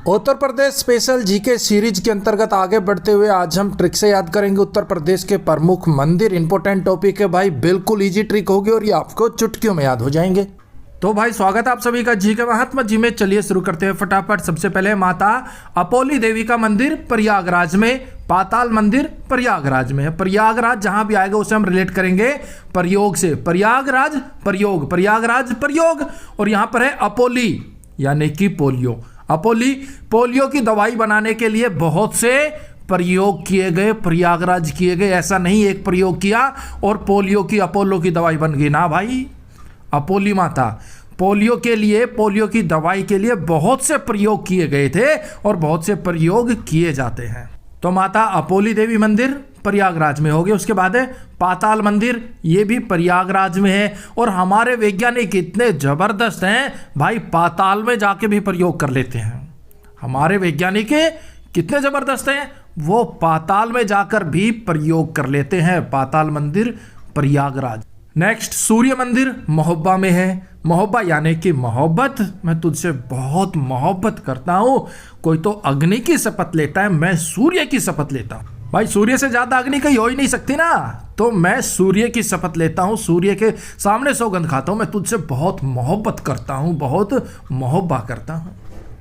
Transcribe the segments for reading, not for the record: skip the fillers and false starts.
Uttar Pradesh special GK series के अंतर्गत आगे बढ़ते हुए आज हम ट्रिक से याद करेंगे उत्तर प्रदेश के प्रमुख मंदिर। इंपॉर्टेंट टॉपिक है भाई, बिल्कुल इजी ट्रिक होगी और ये आपको चुटकियों में याद हो जाएंगे। तो भाई स्वागत है आप सभी का जी के महात्मा जी में। चलिए शुरू करते हैं फटाफट। सबसे पहले माता अपोली देवी का मंदिर प्रयागराज में, पाताल मंदिर प्रयागराज में है। प्रयागराज जहां भी आएगा उसे हम रिलेट करेंगे प्रयोग से। प्रयागराज प्रयोग, प्रयागराज प्रयोग। और यहां पर है अपोली यानी कि पोलियो। अपोली पोलियो की दवाई बनाने के लिए बहुत से प्रयोग किए गए, प्रयागराज किए गए। ऐसा नहीं एक प्रयोग किया और पोलियो की अपोलो की दवाई बन गई ना भाई। अपोली माता पोलियो के लिए, पोलियो की दवाई के लिए बहुत से प्रयोग किए गए थे और बहुत से प्रयोग किए जाते हैं। तो माता अपोली देवी मंदिर प्रयागराज में हो गए। उसके बाद है पाताल मंदिर, ये भी प्रयागराज में है। और हमारे वैज्ञानिक इतने जबरदस्त हैं भाई, पाताल में जाके भी प्रयोग कर लेते हैं। हमारे वैज्ञानिक कितने जबरदस्त हैं, वो पाताल में जाकर भी प्रयोग कर लेते हैं। पाताल मंदिर प्रयागराज। नेक्स्ट सूर्य मंदिर महोबा में है। महोबा यानी कि मोहब्बत, मैं तुझसे बहुत मोहब्बत करता हूं। कोई तो अग्नि की शपथ लेता है, मैं सूर्य की शपथ लेता हूं। भाई सूर्य से ज्यादा अग्नि कहीं हो ही नहीं सकती ना, तो मैं सूर्य की शपथ लेता हूं, सूर्य के सामने सौगंध खाता हूं, मैं तुझसे बहुत मोहब्बत करता हूं, बहुत मोहब्बा करता हूं।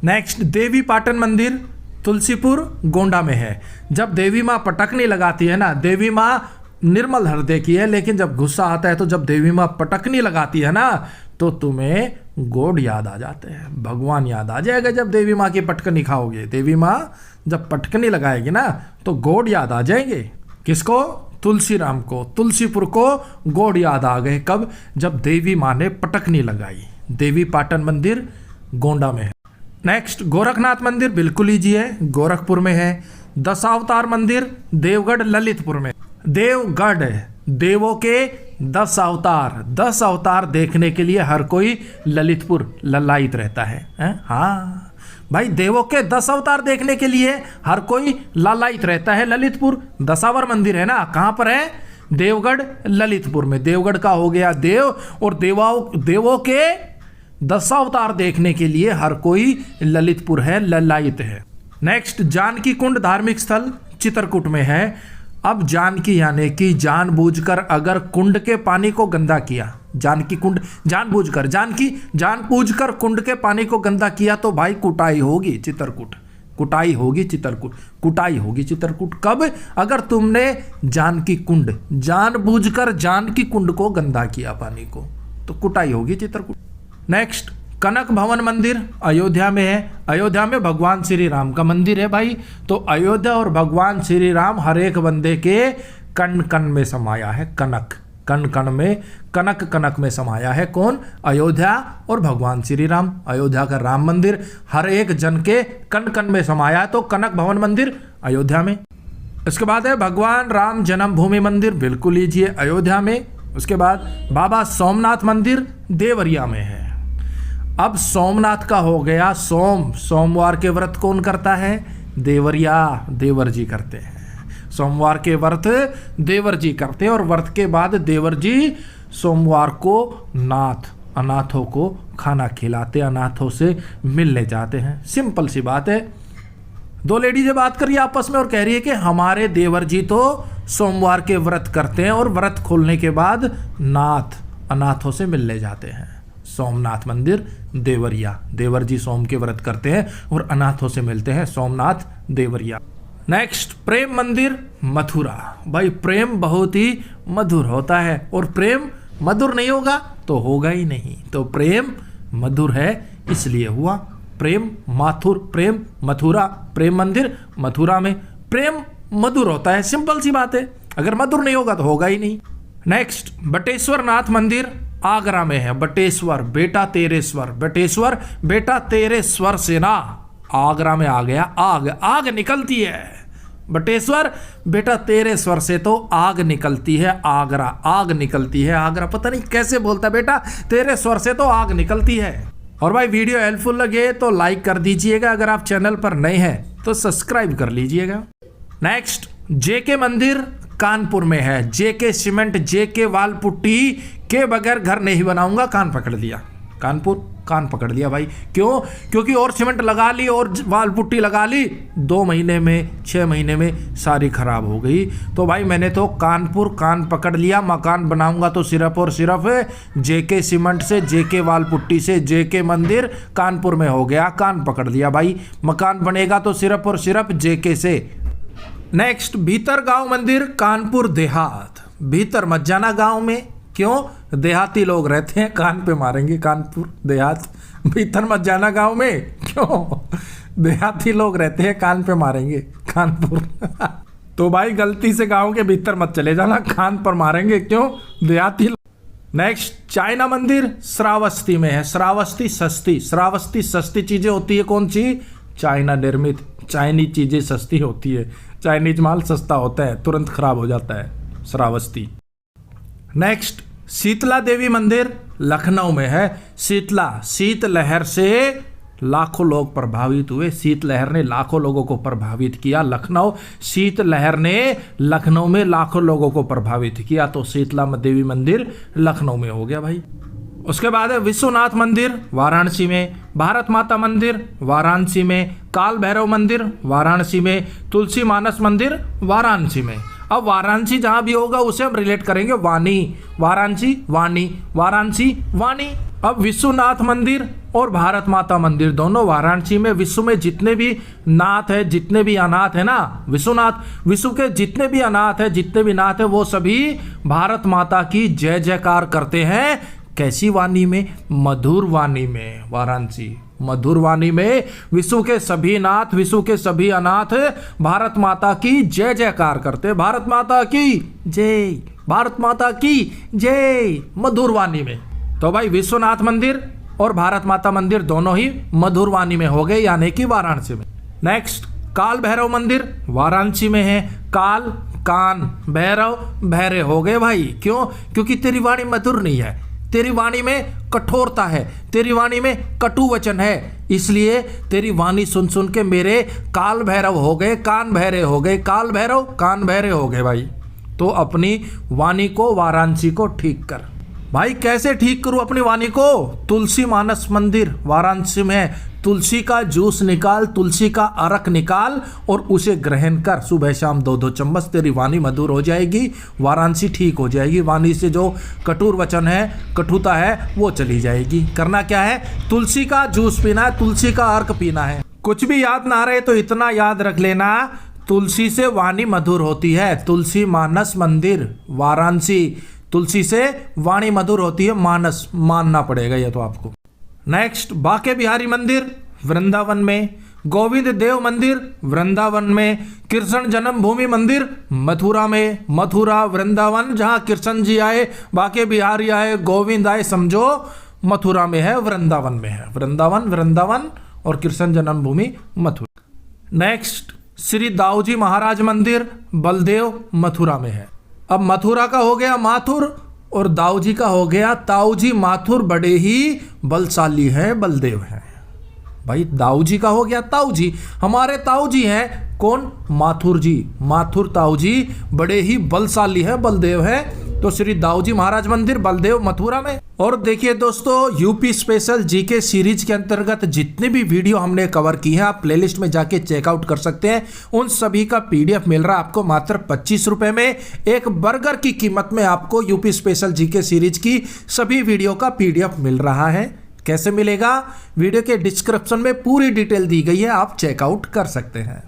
नेक्स्ट देवी पाटन मंदिर तुलसीपुर गोंडा में है। जब देवी माँ पटकनी लगाती है ना, देवी माँ निर्मल हृदय की है, लेकिन जब गुस्सा आता है तो जब देवी माँ पटकनी लगाती है ना तो तुम्हें गॉड याद आ जाते हैं, भगवान याद आ जाएगा। जब देवी माँ की पटकनी खाओगे, देवी माँ जब पटकनी लगाएगी ना तो गॉड याद आ जाएंगे। किसको? तुलसी राम को, तुलसीपुर को गॉड याद आ गए। कब? जब देवी माँ ने पटकनी लगाई। देवी पाटन मंदिर गोंडा में है। नेक्स्ट गोरखनाथ मंदिर बिल्कुल ईजी है, गोरखपुर में है। दशावतार मंदिर देवगढ़ ललितपुर में। देवगढ़, देवों के 10 अवतार, 10 अवतार देखने के लिए हर कोई ललितपुर ललायित रहता है। हाँ भाई, देवों के 10 अवतार देखने के लिए हर कोई लालायित रहता है। ललितपुर दशावर मंदिर है ना, कहाँ पर है? देवगढ़ ललितपुर में। देवगढ़ का हो गया देव, और देवों के 10 अवतार देखने के लिए हर कोई ललितपुर है, ललायित है। नेक्स्ट जानकी कुंड धार्मिक स्थल चित्रकूट में है। अब जानकी यानी कि जानबूझकर अगर कुंड के पानी को गंदा किया, जानकी कुंड जानबूझकर, जानकी जानबूझकर कुंड के पानी को गंदा किया तो भाई कुटाई होगी चित्रकूट, कुटाई होगी चित्रकूट, कुटाई होगी चित्रकूट। कब? अगर तुमने जानकी कुंड जानबूझकर जानकी कुंड को गंदा किया पानी को, तो कुटाई होगी चित्रकूट। नेक्स्ट कनक भवन मंदिर अयोध्या में है। अयोध्या में भगवान श्री राम का मंदिर है भाई। तो अयोध्या और भगवान श्री राम हर एक बंदे के कण कण में समाया है। कनक, कण कण में, कनक कनक में समाया है। कौन? अयोध्या और भगवान श्री राम। अयोध्या का राम मंदिर हर एक जन के कण कण में समाया है, तो कनक भवन मंदिर अयोध्या में। इसके बाद है भगवान राम जन्मभूमि मंदिर, बिल्कुल ईजी है, अयोध्या में। उसके बाद बाबा सोमनाथ मंदिर देवरिया में है। अब सोमनाथ का हो गया सोमवार के व्रत कौन करता है? देवरिया, देवर जी करते हैं। सोमवार के व्रत देवर जी करते हैं, और व्रत के बाद देवर जी सोमवार को अनाथों को खाना खिलाते, अनाथों से मिलने जाते हैं। सिंपल सी बात है। दो लेडीजें बात कर रही है आपस में और कह रही है कि हमारे देवर जी तो सोमवार के व्रत करते हैं और व्रत खोलने के बाद अनाथों से मिलने जाते हैं। सोमनाथ मंदिर देवरिया, देवर जी सोम के व्रत करते हैं और अनाथों से मिलते हैं, सोमनाथ देवरिया। नेक्स्ट प्रेम मंदिर मथुरा। भाई प्रेम बहुत ही मधुर होता है, और प्रेम मधुर नहीं होगा तो होगा ही नहीं। तो प्रेम मधुर है इसलिए हुआ प्रेम माथुर, प्रेम मथुरा। प्रेम मंदिर मथुरा में। प्रेम मधुर होता है, सिंपल सी बात है। अगर मधुर नहीं होगा तो होगा ही नहीं। नेक्स्ट बटेश्वर नाथ मंदिर आगरा में है। बटेश्वर बेटा तेरे स्वर, बटेश्वर बेटा तेरे स्वर से ना आगरा में आ गया। आग निकलती है। बटेश्वर बेटा तेरे स्वर से तो आग निकलती है। आगरा, आग निकलती है। आगरा पता नहीं कैसे बोलता है, बेटा तेरे स्वर से तो आग निकलती है। और भाई वीडियो हेल्पफुल लगे तो लाइक कर दीजिएगा, अगर आप चैनल पर नए हैं तो सब्सक्राइब कर लीजिएगा। नेक्स्ट जेके मंदिर कानपुर में है। जेके सीमेंट, जेके वाल पुट्टी के बगैर घर नहीं बनाऊंगा, कान पकड़ लिया। कानपुर, कान पकड़ लिया भाई। क्यों? क्योंकि और सीमेंट लगा ली और वाल पुट्टी लगा ली, 2 महीने में 6 महीने में सारी खराब हो गई। तो भाई मैंने तो कानपुर कान पकड़ लिया, मकान बनाऊंगा तो सिर्फ और सिर्फ जेके सीमेंट से, जेके वाल पुट्टी से, जेके मंदिर कानपुर में हो गया, कान पकड़ लिया भाई। मकान बनेगा तो सिर्फ और सिर्फ जेके से। नेक्स्ट, भीतरगांव मंदिर कानपुर देहात। भीतर मत जाना गांव में, क्यों? देहाती लोग रहते हैं, कान पे मारेंगे। कानपुर देहात, भीतर मत जाना गांव में, क्यों? देहाती लोग रहते हैं, कान पे मारेंगे। कानपुर तो भाई गलती से गांव के भीतर मत चले जाना, कान पर मारेंगे, क्यों? देहाती। नेक्स्ट, चाइना मंदिर श्रावस्ती में है। श्रावस्ती सस्ती, श्रावस्ती सस्ती चीजें होती है, कौन सी? चाइना निर्मित। चाइनीज चीजें सस्ती होती है, चाइनीज माल सस्ता होता है, तुरंत खराब हो जाता है। श्रावस्ती। नेक्स्ट, शीतला देवी मंदिर लखनऊ में है। शीतला, शीत लहर से लाखों लोग प्रभावित हुए, शीत लहर ने लाखों लोगों को प्रभावित किया। लखनऊ, शीत लहर ने लखनऊ में लाखों लोगों को प्रभावित किया, तो शीतला देवी मंदिर लखनऊ में हो गया भाई। उसके बाद है विश्वनाथ मंदिर वाराणसी में, भारत माता मंदिर वाराणसी में, काल भैरव मंदिर वाराणसी में, तुलसी मानस मंदिर वाराणसी में। अब वाराणसी जहां भी होगा उसे हम रिलेट करेंगे वाणी, वाराणसी वाणी, वाराणसी वाणी। अब विश्वनाथ मंदिर और भारत माता मंदिर दोनों वाराणसी में। विश्व में जितने भी नाथ है, जितने भी अनाथ है ना, विश्वनाथ, विश्व के जितने भी अनाथ है, जितने भी नाथ है, वो सभी भारत माता की जय जयकार करते हैं। कैसी वाणी में? मधुर वाणी में। वाराणसी मधुर वाणी में विश्व के सभी नाथ, विश्व के सभी अनाथ भारत माता की जय जयकार करते। भारत माता की जय, भारत माता की जय, मधुर वाणी में। तो भाई विश्वनाथ मंदिर और भारत माता मंदिर दोनों ही मधुर वाणी में हो गए, यानी कि वाराणसी में। नेक्स्ट, काल भैरव मंदिर वाराणसी में है। काल, कान, भैरव, भैरे हो गए भाई। क्यों? क्योंकि तेरी वाणी मधुर नहीं है, तेरी वाणी में कठोरता है, तेरी वाणी में कटु वचन है, इसलिए तेरी वाणी सुन सुन के मेरे काल भैरव हो गए, कान भैरे हो गए। काल भैरव, कान भैरे हो गए भाई। तो अपनी वाणी को, वाराणसी को ठीक कर भाई। कैसे ठीक करूं अपनी वाणी को? तुलसी मानस मंदिर वाराणसी में, तुलसी का जूस निकाल, तुलसी का अर्क निकाल और उसे ग्रहण कर सुबह शाम 2-2 चम्मच, तेरी वाणी मधुर हो जाएगी, वाराणसी ठीक हो जाएगी। वाणी से जो कटुर वचन है, कटुता है, वो चली जाएगी। करना क्या है? तुलसी का जूस पीना है, तुलसी का अर्क पीना है। कुछ भी याद ना रहे तो इतना याद रख लेना, तुलसी से वाणी मधुर होती है। तुलसी मानस मंदिर वाराणसी, तुलसी से वाणी मधुर होती है, मानस मानना पड़ेगा ये तो आपको। नेक्स्ट, बांके बिहारी मंदिर वृंदावन में, गोविंद देव मंदिर वृंदावन में, कृष्ण जन्मभूमि मंदिर मथुरा में। मथुरा, वृंदावन, जहां कृष्ण जी आए, बांके बिहारी आए, गोविंद आए, समझो मथुरा में है, वृंदावन में है। वृंदावन, वृंदावन और कृष्ण जन्मभूमि मथुरा। नेक्स्ट, श्री दाऊजी महाराज मंदिर बलदेव मथुरा में है। अब मथुरा का हो गया माथुर और दाऊजी का हो गया ताऊजी। माथुर बड़े ही बलशाली हैं, बलदेव हैं भाई। दाऊजी का हो गया ताऊजी, हमारे ताऊजी हैं कौन? माथुर जी। माथुर ताऊजी बड़े ही बलशाली हैं, बलदेव हैं। तो श्री दाऊजी महाराज मंदिर बलदेव मथुरा में। और देखिए दोस्तों, यूपी स्पेशल जीके सीरीज के अंतर्गत जितने भी वीडियो हमने कवर की है, आप प्लेलिस्ट में जाके चेकआउट कर सकते हैं। उन सभी का पीडीएफ मिल रहा है आपको मात्र 25 रुपए में। एक बर्गर की कीमत में आपको यूपी स्पेशल जीके सीरीज की सभी वीडियो का पीडीएफ मिल रहा है। कैसे मिलेगा? वीडियो के डिस्क्रिप्शन में पूरी डिटेल दी गई है, आप चेकआउट कर सकते हैं।